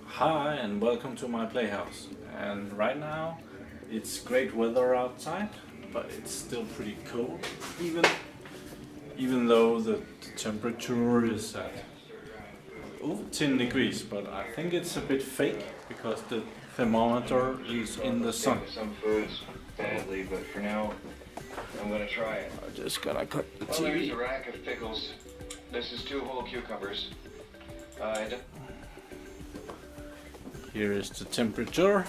Hi and welcome to my playhouse. And right now it's great weather outside, but it's still pretty cold, even though the temperature is at over 10 degrees, but I think it's a bit fake because the thermometer is in the sun. Some foods badly, but for now I'm gonna try it. I just gotta cut the Well, there's TV. a rack of pickles. This is 2 whole cucumbers. Here is the temperature.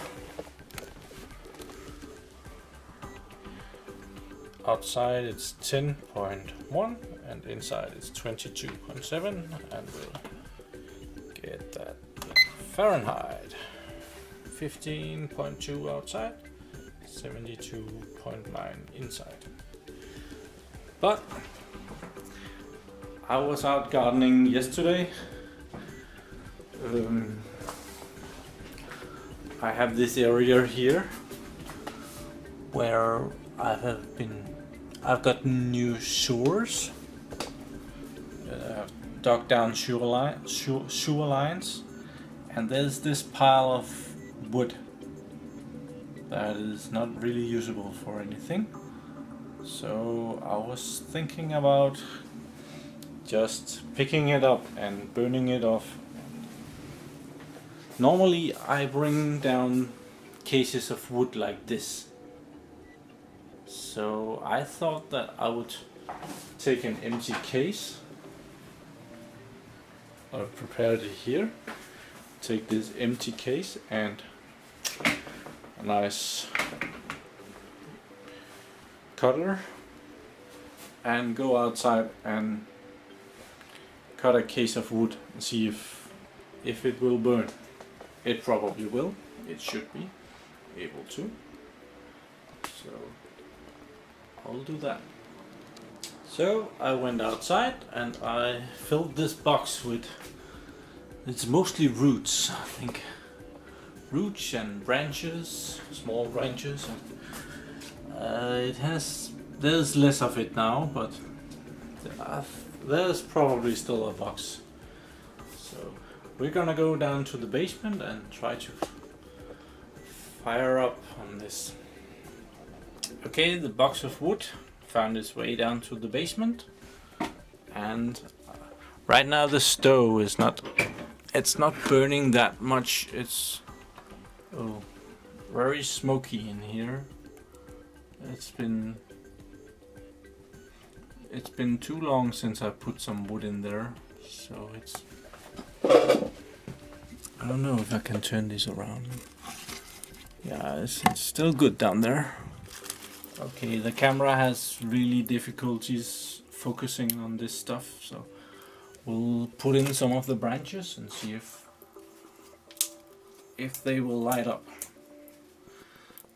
Outside it's 10.1 and inside it's 22.7, and we'll get that Fahrenheit. 15.2 outside, 72.9 inside. But I was out gardening yesterday. I have this area here where I've got new sewers. I've dug down sewer lines, and there's this pile of wood that is not really usable for anything. So I was thinking about just picking it up and burning it off. Normally I bring down cases of wood like this. So I thought that I would take an empty case. I've prepared it here. Take this empty case and a nice cutter and go outside and cut a case of wood and see if it will burn. It probably will. It should be able to. So I'll do that. So I went outside and I filled this box with, it's mostly roots, I think. Roots and branches, small branches. There's less of it now, but there's probably still a box. So we're gonna go down to the basement and try to fire up on this. Okay, the box of wood found its way down to the basement, and right now the stove is not burning that much. It's very smoky in here. It's been too long since I put some wood in there, so I don't know if I can turn this around. Yeah, it's still good down there. Okay, the camera has really difficulties focusing on this stuff, so we'll put in some of the branches and see if they will light up.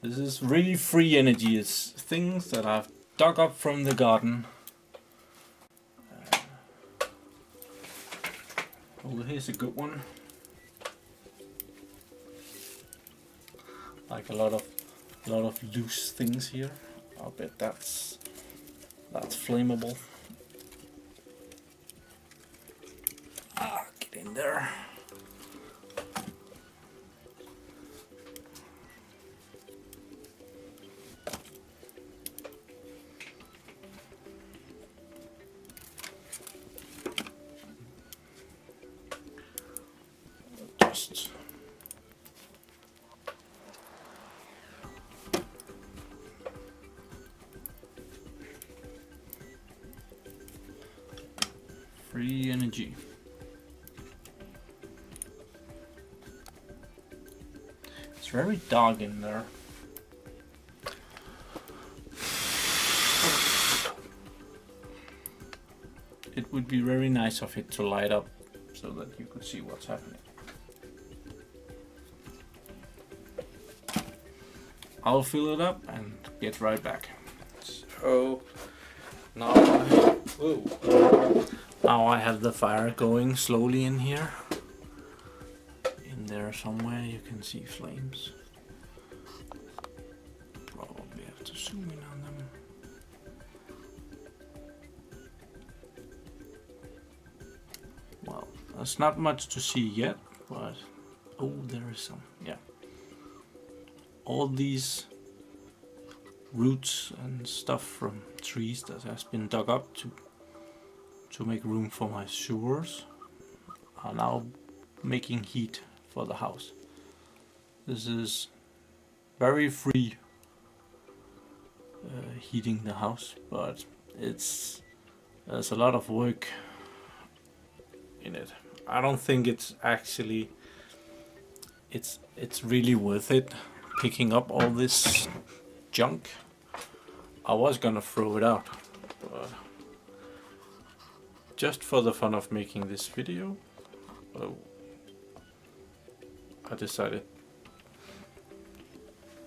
This is really free energy. It's things that I've dug up from the garden. Oh, here's a good one. Like a lot of loose things here. I'll bet that's flammable. Get in there. Just free energy. It's very dark in there. It would be very nice of it to light up so that you could see what's happening. I'll fill it up and get right back. So now I have the fire going slowly in here. In there somewhere you can see flames. Probably have to zoom in on them. There's not much to see yet, but oh, there is some. Yeah, all these roots and stuff from trees that has been dug up to make room for my sewers are now making heat for the house. This is very free heating the house, but there's a lot of work in it. I don't think it's actually it's really worth it picking up all this junk. I was gonna throw it out, but just for the fun of making this video, I decided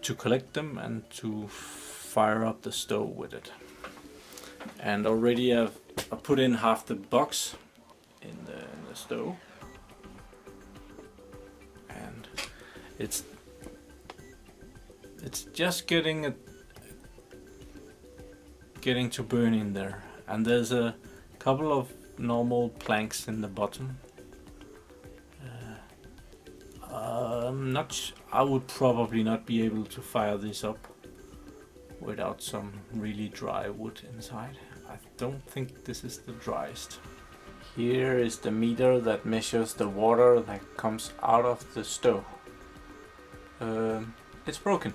to collect them and to fire up the stove with it. And already I put in half the box in the stove, and it's just getting to burn in there. And there's a couple of normal planks in the bottom. I would probably not be able to fire this up without some really dry wood inside. I don't think this is the driest. Here is the meter that measures the water that comes out of the stove. It's broken.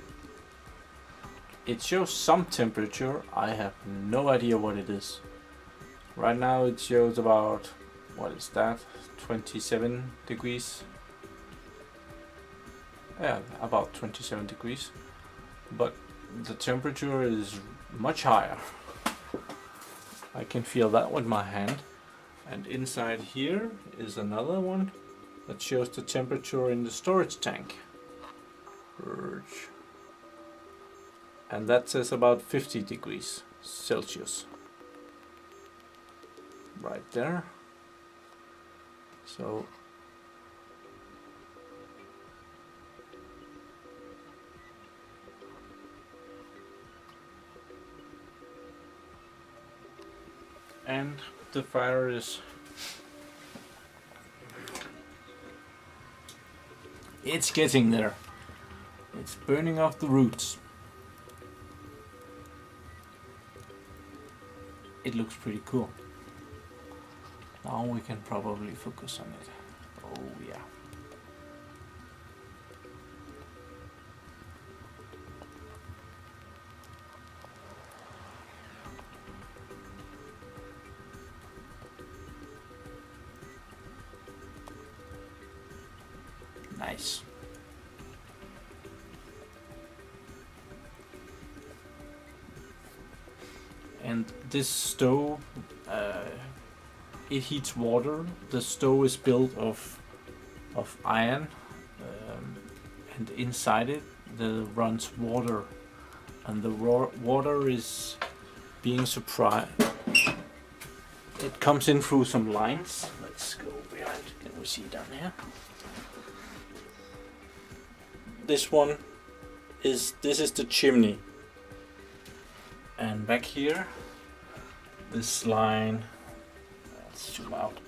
It shows some temperature. I have no idea what it is. Right now it shows about, what is that, 27 degrees. Yeah, about 27 degrees. But the temperature is much higher. I can feel that with my hand. And inside here is another one that shows the temperature in the storage tank. And that says about 50 degrees Celsius. Right there. So and the fire is it's getting there. It's burning off the roots. It looks pretty cool. Now we can probably focus on it. Oh yeah. Nice. And this stove, it heats water. The stove is built of iron, and inside it there runs water, and the water is being supplied. It comes in through some lines. Let's go behind. Can we see down here? This is the chimney, and back here, this line. Let's zoom out.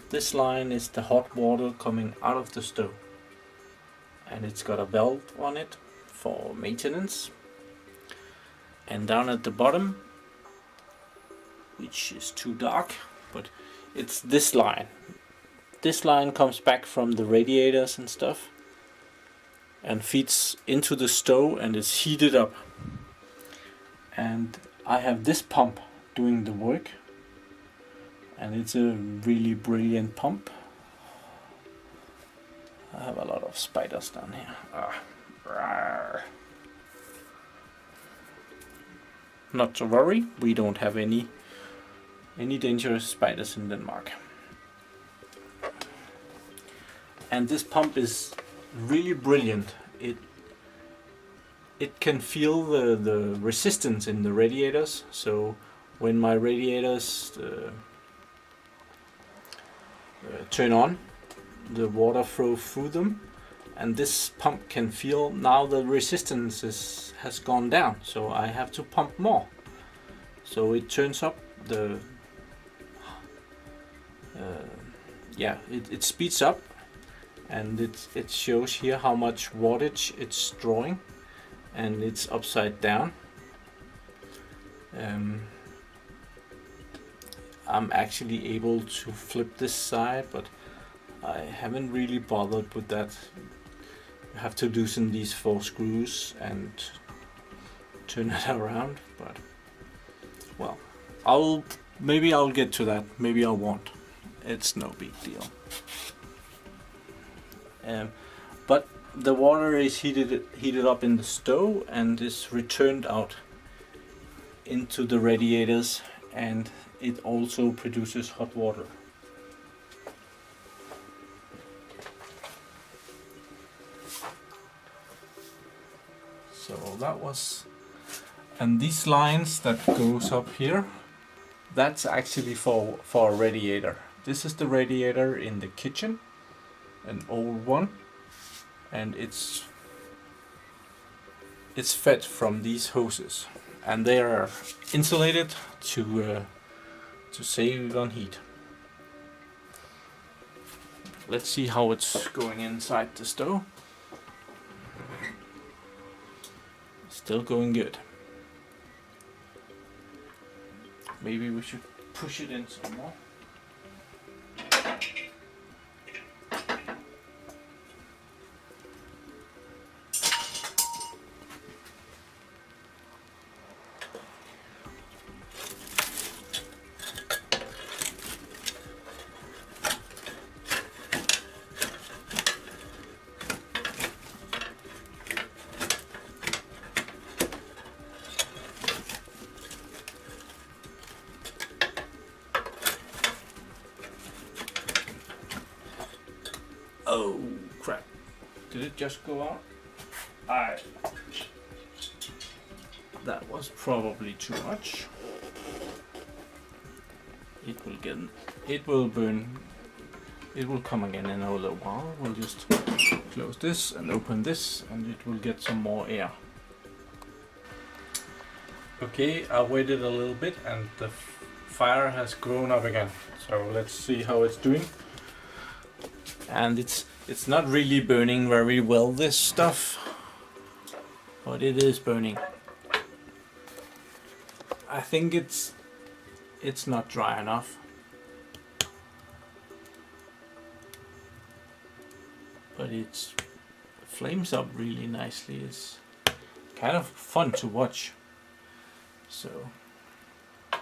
This line is the hot water coming out of the stove, and it's got a belt on it for maintenance. And down at the bottom, which is too dark, but it's this line. This line comes back from the radiators and stuff and feeds into the stove and is heated up. And I have this pump doing the work, and it's a really brilliant pump. I have a lot of spiders down here. Not to worry, we don't have any dangerous spiders in Denmark. And this pump is really brilliant. It can feel the resistance in the radiators. So when my radiators turn on, the water flows through them, and this pump can feel now the resistance has gone down. So I have to pump more. So it turns up the yeah, it speeds up, and it shows here how much wattage it's drawing, and it's upside down. I'm actually able to flip this side, but I haven't really bothered with that. You have to loosen these 4 screws and turn it around, but well, maybe I'll get to that, maybe I won't. It's no big deal. But the water is heated up in the stove and is returned out into the radiators, and it also produces hot water. So that was, and these lines that goes up here, that's actually for a radiator. This is the radiator in the kitchen, an old one, and it's fed from these hoses, and they are insulated to save on heat. Let's see how it's going inside the stove. Still going good. Maybe we should push it in some more. Oh crap, did it just go out? That was probably too much. It will burn, it will come again in a little while. We'll just close this and open this, and it will get some more air. Okay, I waited a little bit and the fire has grown up again. So let's see how it's doing. And it's not really burning very well, this stuff, but it is burning. I think it's not dry enough, but it flames up really nicely. It's kind of fun to watch. So I'll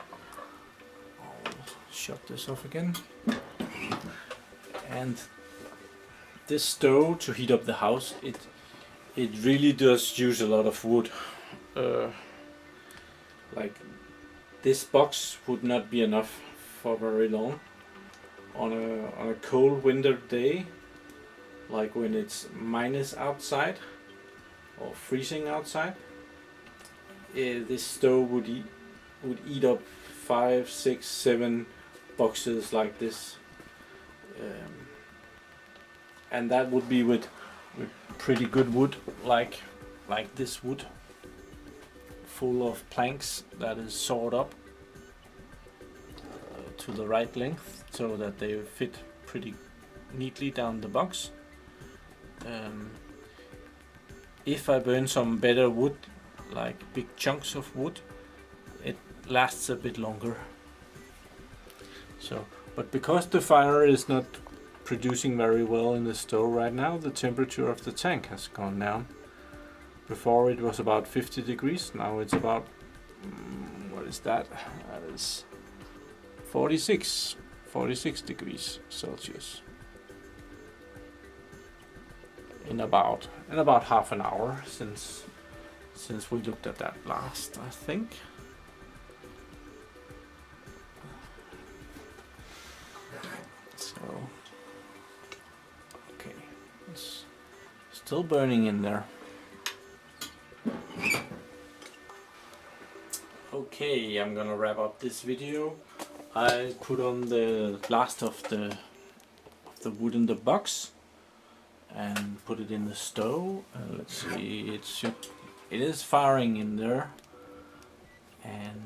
shut this off again. And this stove, to heat up the house, it really does use a lot of wood. Like this box would not be enough for very long on a cold winter day, like when it's minus outside or freezing outside. This stove would eat up 5, 6, 7 boxes like this. And that would be with pretty good wood, like this wood, full of planks that is sawed up to the right length so that they fit pretty neatly down the box. If I burn some better wood, like big chunks of wood, it lasts a bit longer. So, but because the fire is not producing very well in the stove right now, the temperature of the tank has gone down. Before it was about 50 degrees, now it's about, what is that? That is 46 degrees Celsius. In about half an hour since we looked at that last, I think. So okay, it's still burning in there. Okay, I'm gonna wrap up this video. I put on the last of the wood in the box and put it in the stove. Let's see, it is firing in there, and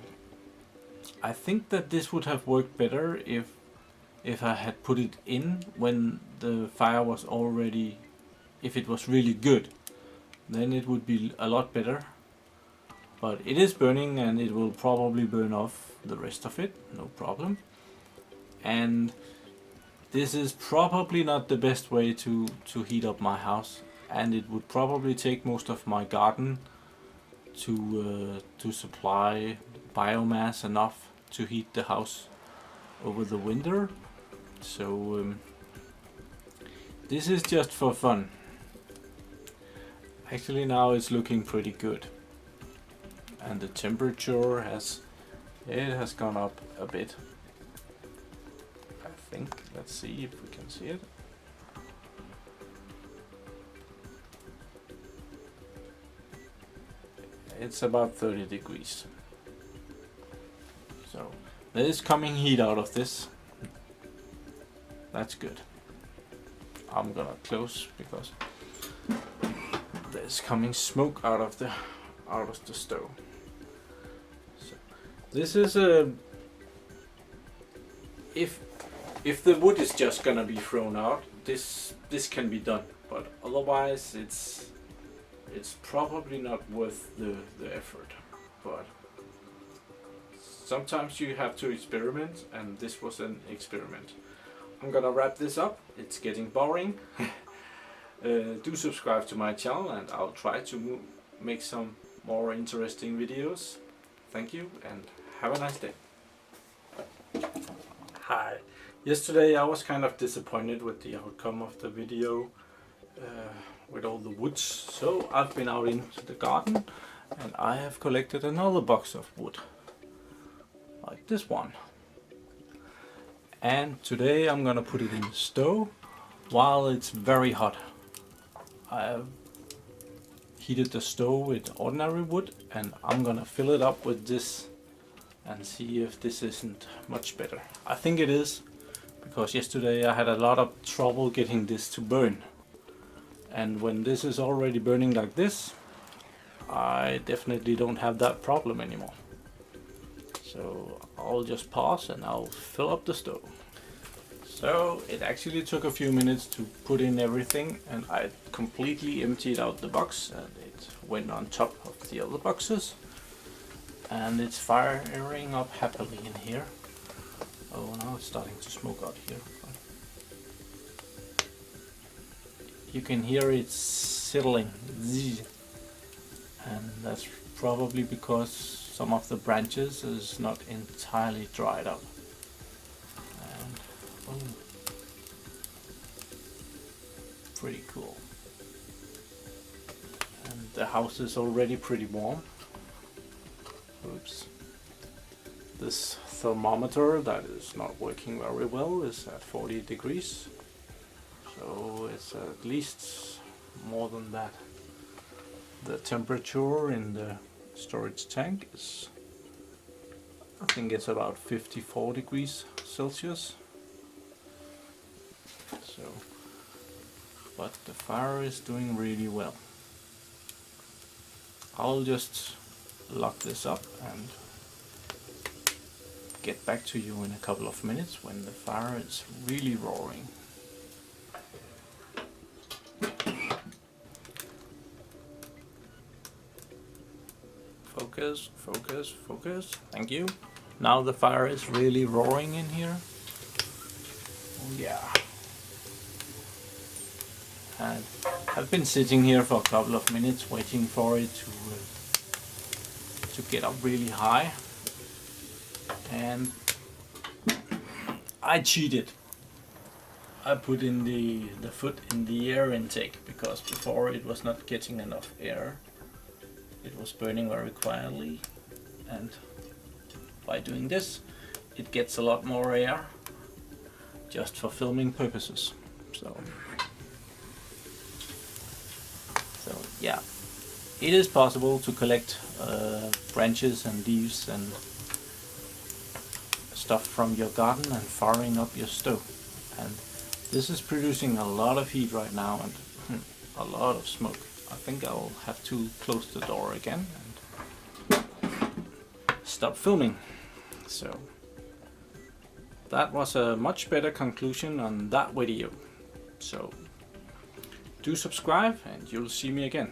I think that this would have worked better if I had put it in when the fire was already, if it was really good, then it would be a lot better. But it is burning and it will probably burn off the rest of it, no problem. And this is probably not the best way to heat up my house, and it would probably take most of my garden to supply biomass enough to heat the house over the winter. So this is just for fun. Actually now it's looking pretty good, and the temperature has gone up a bit. I think, let's see if we can see it. It's about 30 degrees. So there is coming heat out of this. That's good. I'm gonna close because there's coming smoke out of the stove. So this is a, if the wood is just gonna be thrown out, this can be done, but otherwise it's probably not worth the effort. But sometimes you have to experiment, and this was an experiment. I'm gonna wrap this up. It's getting boring. Do subscribe to my channel and I'll try to make some more interesting videos. Thank you and have a nice day. Hi. Yesterday I was kind of disappointed with the outcome of the video with all the woods, so I've been out into the garden and I have collected another box of wood, like this one. And today I'm gonna put it in the stove while it's very hot. I have heated the stove with ordinary wood and I'm gonna fill it up with this and see if this isn't much better. I think it is, because yesterday I had a lot of trouble getting this to burn. And when this is already burning like this, I definitely don't have that problem anymore. So I'll just pause and I'll fill up the stove. So it actually took a few minutes to put in everything, and I completely emptied out the box and it went on top of the other boxes. And it's firing up happily in here. Oh, now it's starting to smoke out here. You can hear it settling, and that's probably because some of the branches is not entirely dried up. And oh, pretty cool. And the house is already pretty warm. Oops. This thermometer that is not working very well is at 40 degrees. So it's at least more than that. The temperature in the storage tank is, I think it's about 54 degrees Celsius. So, but the fire is doing really well. I'll just lock this up and get back to you in a couple of minutes when the fire is really roaring. Focus, focus, focus. Thank you. Now the fire is really roaring in here. Oh yeah. And I've been sitting here for a couple of minutes waiting for it to get up really high. And I cheated. I put in the foot in the air intake, because before it was not getting enough air. It was burning very quietly, and by doing this it gets a lot more air just for filming purposes. So yeah, it is possible to collect branches and leaves and stuff from your garden and firing up your stove. And this is producing a lot of heat right now and a lot of smoke. I think I'll have to close the door again and stop filming. So that was a much better conclusion on that video. So do subscribe and you'll see me again.